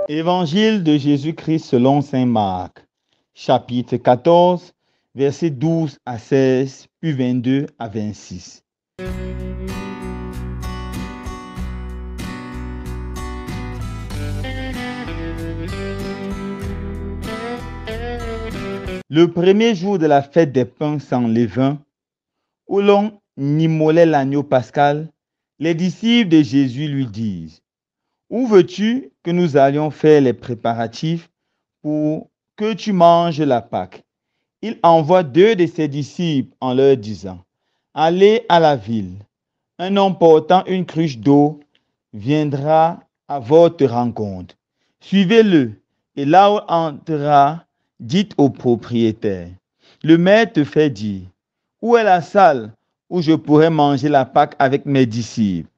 Évangile de Jésus-Christ selon saint Marc, chapitre 14, versets 12 à 16, puis 22 à 26. Le premier jour de la fête des pains sans levain, où l'on immolait l'agneau pascal, les disciples de Jésus lui disent: où veux-tu que nous allions faire les préparatifs pour que tu manges la Pâque? Il envoie 2 de ses disciples en leur disant: allez à la ville. Un homme portant une cruche d'eau viendra à votre rencontre. Suivez-le, et là où entrera, dites au propriétaire: le maître te fait dire, où est la salle où je pourrais manger la Pâque avec mes disciples?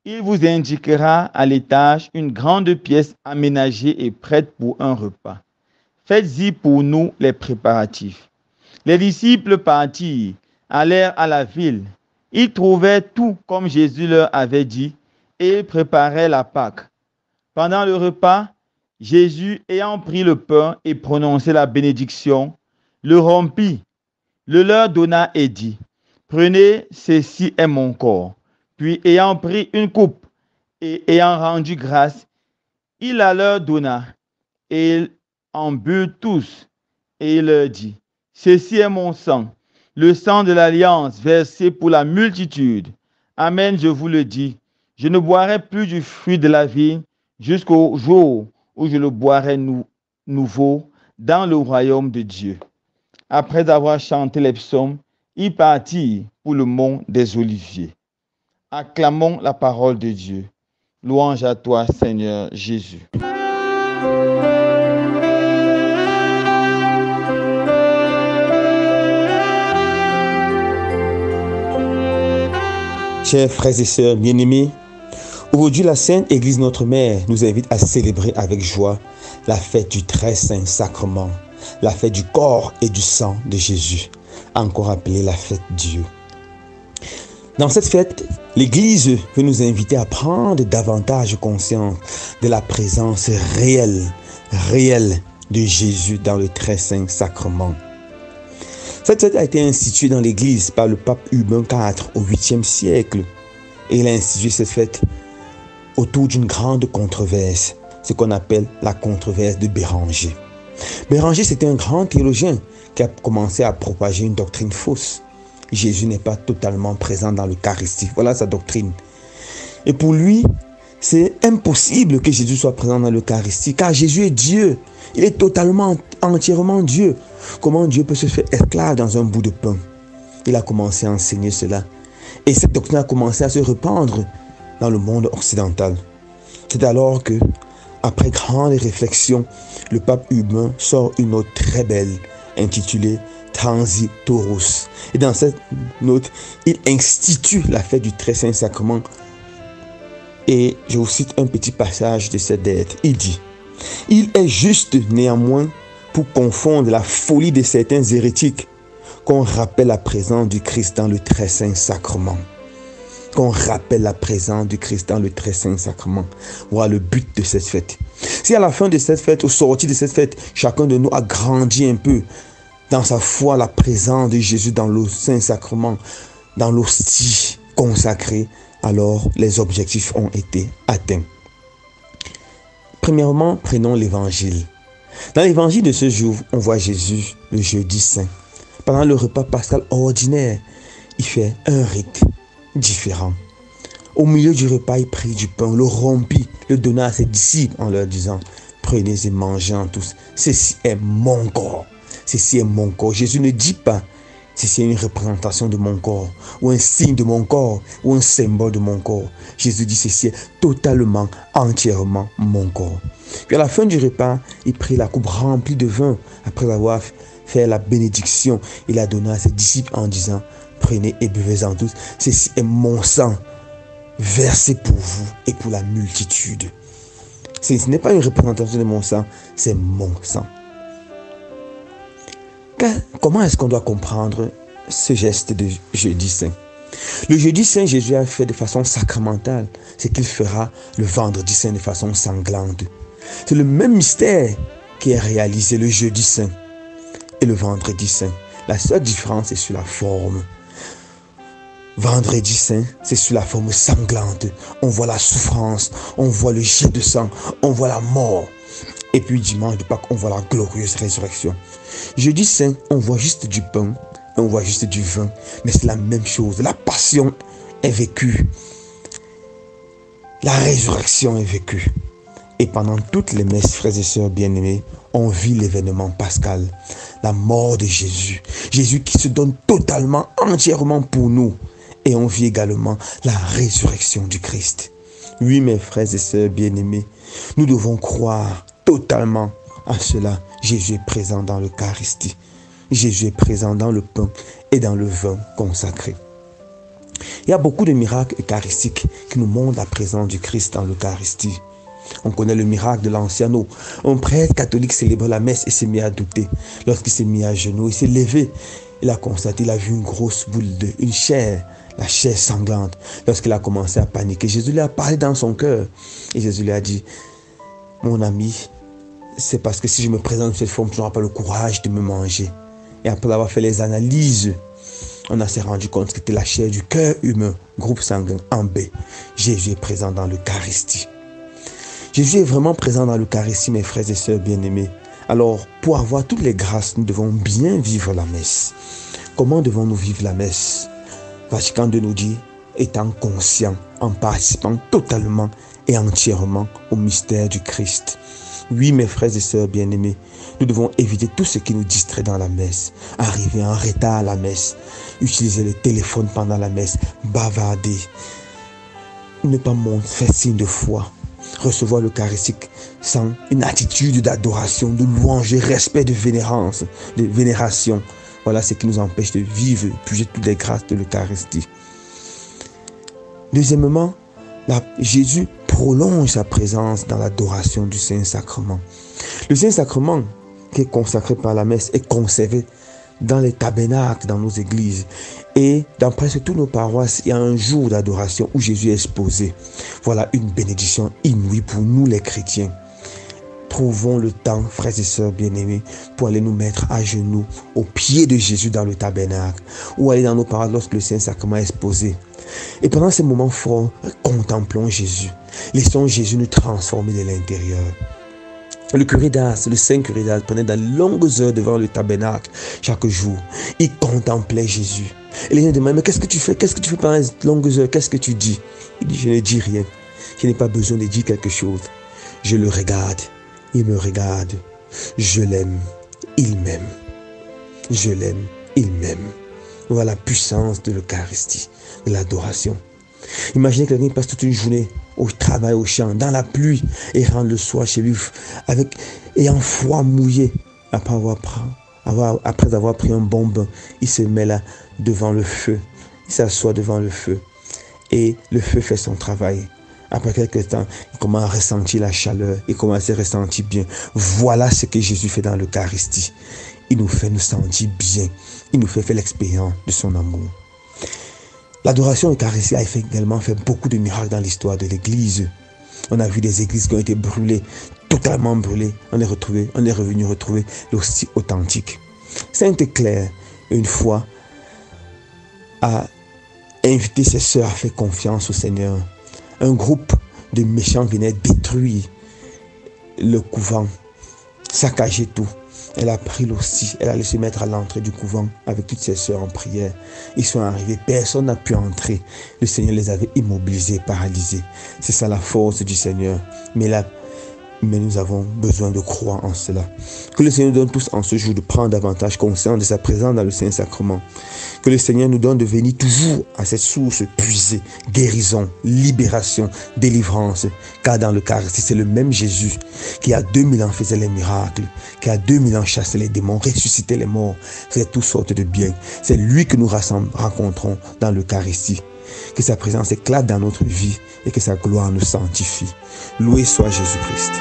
Il vous indiquera à l'étage une grande pièce aménagée et prête pour un repas. Faites-y pour nous les préparatifs. Les disciples partirent, allèrent à la ville. Ils trouvèrent tout comme Jésus leur avait dit et ils préparaient la Pâque. Pendant le repas, Jésus, ayant pris le pain et prononcé la bénédiction, le rompit, le leur donna et dit: prenez, ceci est mon corps. Puis, ayant pris une coupe et ayant rendu grâce, il la leur donna, et ils en burent tous. Et il leur dit: ceci est mon sang, le sang de l'alliance versé pour la multitude. Amen, je vous le dis, je ne boirai plus du fruit de la vigne jusqu'au jour où je le boirai nouveau dans le royaume de Dieu. Après avoir chanté les psaumes, ils partirent pour le mont des Oliviers. Acclamons la parole de Dieu. Louange à toi, Seigneur Jésus. Chers frères et sœurs bien-aimés, aujourd'hui la Sainte Église notre Mère nous invite à célébrer avec joie la fête du très saint sacrement, la fête du corps et du sang de Jésus, encore appelée la fête Dieu. Dans cette fête, l'Église veut nous inviter à prendre davantage conscience de la présence réelle de Jésus dans le très saint sacrement. Cette fête a été instituée dans l'Église par le pape Urbain IV au 8e siècle. Et il a institué cette fête autour d'une grande controverse, ce qu'on appelle la controverse de Béranger. Béranger, c'était un grand théologien qui a commencé à propager une doctrine fausse. Jésus n'est pas totalement présent dans l'Eucharistie. Voilà sa doctrine. Et pour lui, c'est impossible que Jésus soit présent dans l'Eucharistie, car Jésus est Dieu. Il est totalement, entièrement Dieu. Comment Dieu peut se faire esclave dans un bout de pain? Il a commencé à enseigner cela. Et cette doctrine a commencé à se répandre dans le monde occidental. C'est alors que, après grande réflexion, le pape Urbain sort une note très belle, intitulée Transitorus. Et dans cette note, il institue la fête du très saint sacrement. Et je vous cite un petit passage de cette lettre. Il dit: il est juste néanmoins, pour confondre la folie de certains hérétiques, qu'on rappelle la présence du Christ dans le très saint sacrement. Qu'on rappelle la présence du Christ dans le très saint sacrement. Voilà le but de cette fête. Si à la fin de cette fête, au sortir de cette fête, chacun de nous a grandi un peu dans sa foi, la présence de Jésus dans le saint sacrement, dans l'hostie consacrée, alors les objectifs ont été atteints. Premièrement, prenons l'évangile. Dans l'évangile de ce jour, on voit Jésus le jeudi saint. Pendant le repas pascal ordinaire, il fait un rite différent. Au milieu du repas, il prit du pain, le rompit, le donna à ses disciples en leur disant: prenez et mangez-en tous. Ceci est mon corps. Ceci est mon corps. Jésus ne dit pas: ceci est une représentation de mon corps, ou un signe de mon corps, ou un symbole de mon corps. Jésus dit: ceci est totalement, entièrement mon corps. Puis à la fin du repas, il prit la coupe remplie de vin. Après avoir fait la bénédiction, il la donna à ses disciples en disant: prenez et buvez-en tous. Ceci est mon sang, versé pour vous et pour la multitude. Ce n'est pas une représentation de mon sang, c'est mon sang. Comment est-ce qu'on doit comprendre ce geste de jeudi saint? Le jeudi saint, Jésus a fait de façon sacramentale ce qu'il fera le vendredi saint de façon sanglante. C'est le même mystère qui est réalisé le jeudi saint et le vendredi saint. La seule différence est sur la forme. Vendredi saint, c'est sous la forme sanglante. On voit la souffrance, on voit le jet de sang, on voit la mort. Et puis dimanche de Pâques, on voit la glorieuse résurrection. Jeudi saint, on voit juste du pain, on voit juste du vin, mais c'est la même chose. La passion est vécue. La résurrection est vécue. Et pendant toutes les messes, frères et sœurs bien-aimés, on vit l'événement pascal, la mort de Jésus. Jésus qui se donne totalement, entièrement pour nous. Et on vit également la résurrection du Christ. Oui, mes frères et sœurs bien-aimés, nous devons croire totalement à cela. Jésus est présent dans l'Eucharistie. Jésus est présent dans le pain et dans le vin consacré. Il y a beaucoup de miracles eucharistiques qui nous montrent la présence du Christ dans l'Eucharistie. On connaît le miracle de l'anciano. Un prêtre catholique célébrait la messe et s'est mis à douter. Lorsqu'il s'est mis à genoux, il s'est levé. Il a constaté, il a vu une grosse boule une chair, la chair sanglante. Lorsqu'il a commencé à paniquer, Jésus lui a parlé dans son cœur. Et Jésus lui a dit, mon ami, c'est parce que si je me présente de cette forme, tu n'auras pas le courage de me manger. Et après avoir fait les analyses, on s'est rendu compte que c'était la chair du cœur humain, groupe sanguin en B. Jésus est présent dans l'Eucharistie. Jésus est vraiment présent dans l'Eucharistie, mes frères et sœurs bien-aimés. Alors, pour avoir toutes les grâces, nous devons bien vivre la messe. Comment devons-nous vivre la messe? Vatican II nous dit, étant conscient, en participant totalement et entièrement au mystère du Christ. Oui, mes frères et sœurs bien-aimés, nous devons éviter tout ce qui nous distrait dans la messe. Arriver en retard à la messe, utiliser le téléphone pendant la messe, bavarder, ne pas faire signe de foi, recevoir l'Eucharistique sans une attitude d'adoration, de louange, de respect, de vénération. Voilà ce qui nous empêche de vivre, de puiser toutes les grâces de l'Eucharistie. Deuxièmement, Jésus prolonge sa présence dans l'adoration du Saint-Sacrement. Le Saint-Sacrement, qui est consacré par la messe, est conservé dans les tabernacles, dans nos églises. Et dans presque toutes nos paroisses, il y a un jour d'adoration où Jésus est exposé. Voilà une bénédiction inouïe pour nous les chrétiens. Trouvons le temps, frères et sœurs bien-aimés, pour aller nous mettre à genoux au pied de Jésus dans le tabernacle, ou aller dans nos paroisses lorsque le Saint-Sacrement est exposé. Et pendant ces moments forts, contemplons Jésus. Laissons Jésus nous transformer de l'intérieur. Le curé d'Ars, le saint curé d'Ars, prenait de longues heures devant le tabernacle chaque jour. Il contemplait Jésus. Et les gens demandaient, mais qu'est-ce que tu fais? Qu'est-ce que tu fais pendant ces longues heures? Qu'est-ce que tu dis? Il dit, je ne dis rien. Je n'ai pas besoin de dire quelque chose. Je le regarde. Il me regarde. Je l'aime. Il m'aime. Je l'aime. Il m'aime. Voilà la puissance de l'Eucharistie, de l'adoration. Imaginez quelqu'un qui passe toute une journée au travail, au champ, dans la pluie, et rentre le soir chez lui ayant froid, mouillé. Après avoir pris un bon bain, il se met là devant le feu. Il s'assoit devant le feu. Et le feu fait son travail. Après quelques temps, il commence à ressentir la chaleur. Il commence à ressentir bien. Voilà ce que Jésus fait dans l'Eucharistie. Il nous fait nous sentir bien. Il nous fait faire l'expérience de son amour. L'adoration eucharistique a également fait beaucoup de miracles dans l'histoire de l'Église. On a vu des églises qui ont été brûlées, totalement brûlées. On est revenu retrouver l'hostie authentique. Sainte Claire, une fois, a invité ses sœurs à faire confiance au Seigneur. Un groupe de méchants venait détruire le couvent, saccager tout. Elle a pris l'hostie, elle allait se mettre à l'entrée du couvent avec toutes ses sœurs en prière. Ils sont arrivés, personne n'a pu entrer. Le Seigneur les avait immobilisés, paralysés. C'est ça la force du Seigneur. Mais nous avons besoin de croire en cela. Que le Seigneur nous donne tous en ce jour de prendre davantage conscience de sa présence dans le Saint-Sacrement. Que le Seigneur nous donne de venir toujours à cette source puisée, guérison, libération, délivrance. Car dans l'Eucharistie, c'est le même Jésus qui il y a 2000 ans faisait les miracles, qui il y a 2000 ans chassait les démons, ressuscitait les morts, faisait toutes sortes de biens. C'est lui que nous rencontrons dans l'Eucharistie. Que sa présence éclate dans notre vie et que sa gloire nous sanctifie. Loué soit Jésus-Christ.